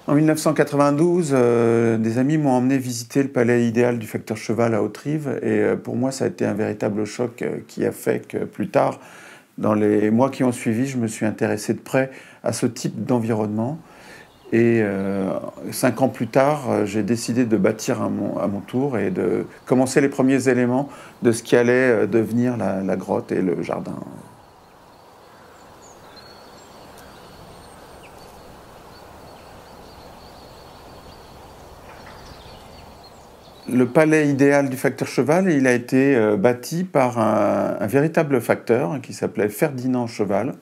En 1992, des amis m'ont emmené visiter le palais idéal du facteur Cheval à Hauterive et pour moi ça a été un véritable choc qui a fait que plus tard, dans les mois qui ont suivi, je me suis intéressé de près à ce type d'environnement et 5 ans plus tard, j'ai décidé de bâtir à mon tour et de commencer les premiers éléments de ce qui allait devenir la grotte et le jardin. Le palais idéal du facteur Cheval, il a été bâti par un véritable facteur qui s'appelait Ferdinand Cheval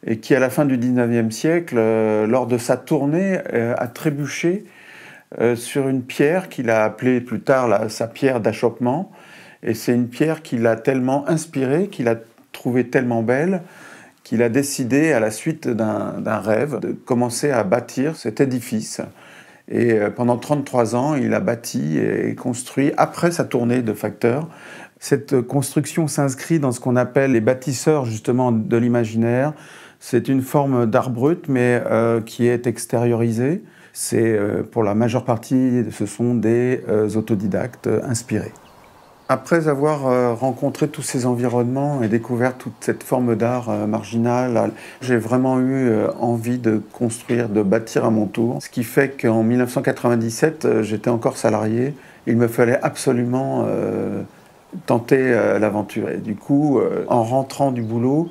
et qui, à la fin du 19e siècle, lors de sa tournée, a trébuché sur une pierre qu'il a appelée plus tard sa pierre d'achoppement. Et c'est une pierre qui l'a tellement inspiré, qu'il a trouvé tellement belle, qu'il a décidé, à la suite d'un rêve, de commencer à bâtir cet édifice. Et pendant 33 ans, il a bâti et construit, après sa tournée de facteur. Cette construction s'inscrit dans ce qu'on appelle les bâtisseurs justement de l'imaginaire. C'est une forme d'art brut, mais qui est extériorisée. C'est pour la majeure partie, ce sont des autodidactes inspirés. Après avoir rencontré tous ces environnements et découvert toute cette forme d'art marginal, j'ai vraiment eu envie de construire, de bâtir à mon tour. Ce qui fait qu'en 1997, j'étais encore salarié. Il me fallait absolument tenter l'aventure. Et du coup, en rentrant du boulot,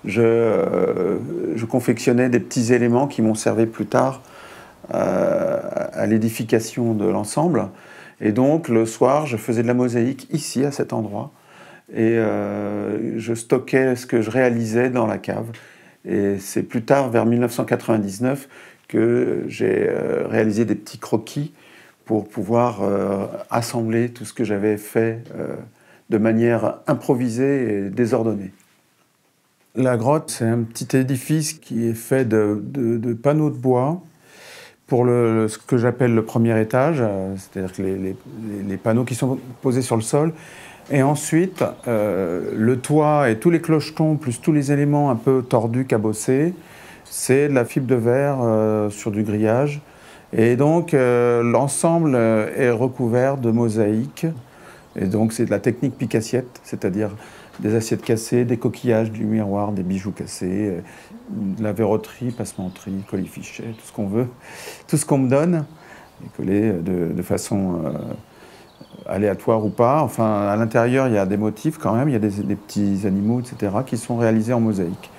je confectionnais des petits éléments qui m'ont servi plus tard à l'édification de l'ensemble. Et donc, le soir, je faisais de la mosaïque ici, à cet endroit. Et je stockais ce que je réalisais dans la cave. Et c'est plus tard, vers 1999, que j'ai réalisé des petits croquis pour pouvoir assembler tout ce que j'avais fait de manière improvisée et désordonnée. La grotte, c'est un petit édifice qui est fait de panneaux de bois pour ce que j'appelle le premier étage, c'est-à-dire que les panneaux qui sont posés sur le sol. Et ensuite, le toit et tous les clochetons, plus tous les éléments un peu tordus, cabossés, c'est de la fibre de verre sur du grillage. Et donc, l'ensemble est recouvert de mosaïques. Et donc, c'est de la technique pique-assiette, c'est-à-dire des assiettes cassées, des coquillages, du miroir, des bijoux cassés, de la verroterie, passementerie, colifichet, tout ce qu'on veut, tout ce qu'on me donne, est collé de façon aléatoire ou pas. Enfin, à l'intérieur, il y a des motifs quand même, il y a des petits animaux, etc., qui sont réalisés en mosaïque.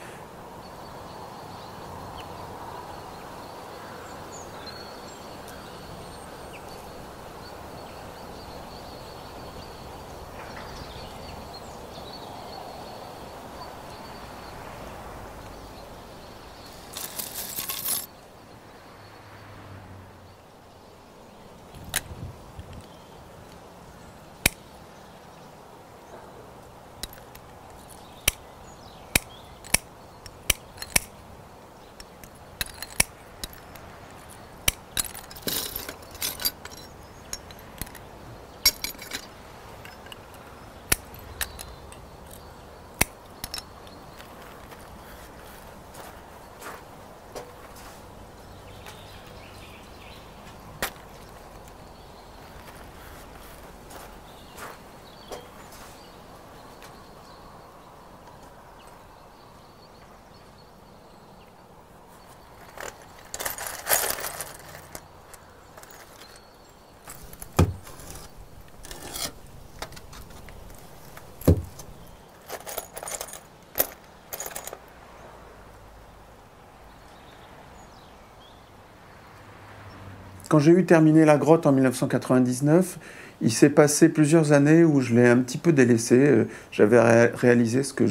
Quand j'ai eu terminé la grotte en 1999, il s'est passé plusieurs années où je l'ai un petit peu délaissé. J'avais réalisé ce que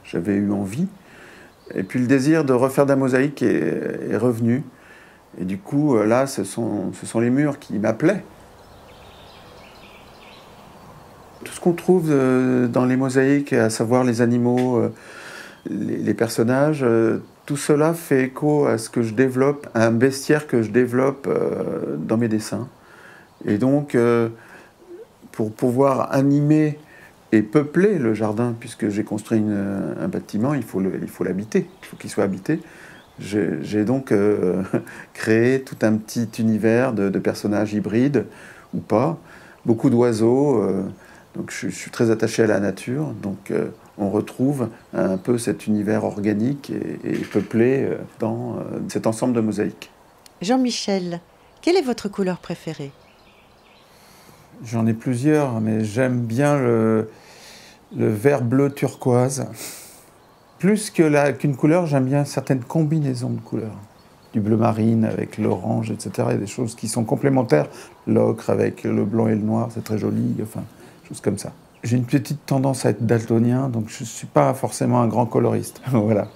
j'avais eu envie. Et puis le désir de refaire de la mosaïque est revenu. Et du coup, là, ce sont les murs qui m'appelaient. Tout ce qu'on trouve dans les mosaïques, à savoir les animaux, les personnages, tout cela fait écho à ce que je développe, à un bestiaire que je développe dans mes dessins. Et donc, pour pouvoir animer et peupler le jardin, puisque j'ai construit un bâtiment, il faut l'habiter, il faut qu'il soit habité. J'ai donc créé tout un petit univers de personnages hybrides, ou pas, beaucoup d'oiseaux, donc je suis très attaché à la nature, donc on retrouve un peu cet univers organique et peuplé dans cet ensemble de mosaïques. Jean-Michel, quelle est votre couleur préférée? J'en ai plusieurs, mais j'aime bien le vert bleu turquoise. Plus qu'une couleur, j'aime bien certaines combinaisons de couleurs. Du bleu marine avec l'orange, etc. Il y a des choses qui sont complémentaires. L'ocre avec le blanc et le noir, c'est très joli. Enfin, choses comme ça. J'ai une petite tendance à être daltonien, donc je ne suis pas forcément un grand coloriste. Voilà.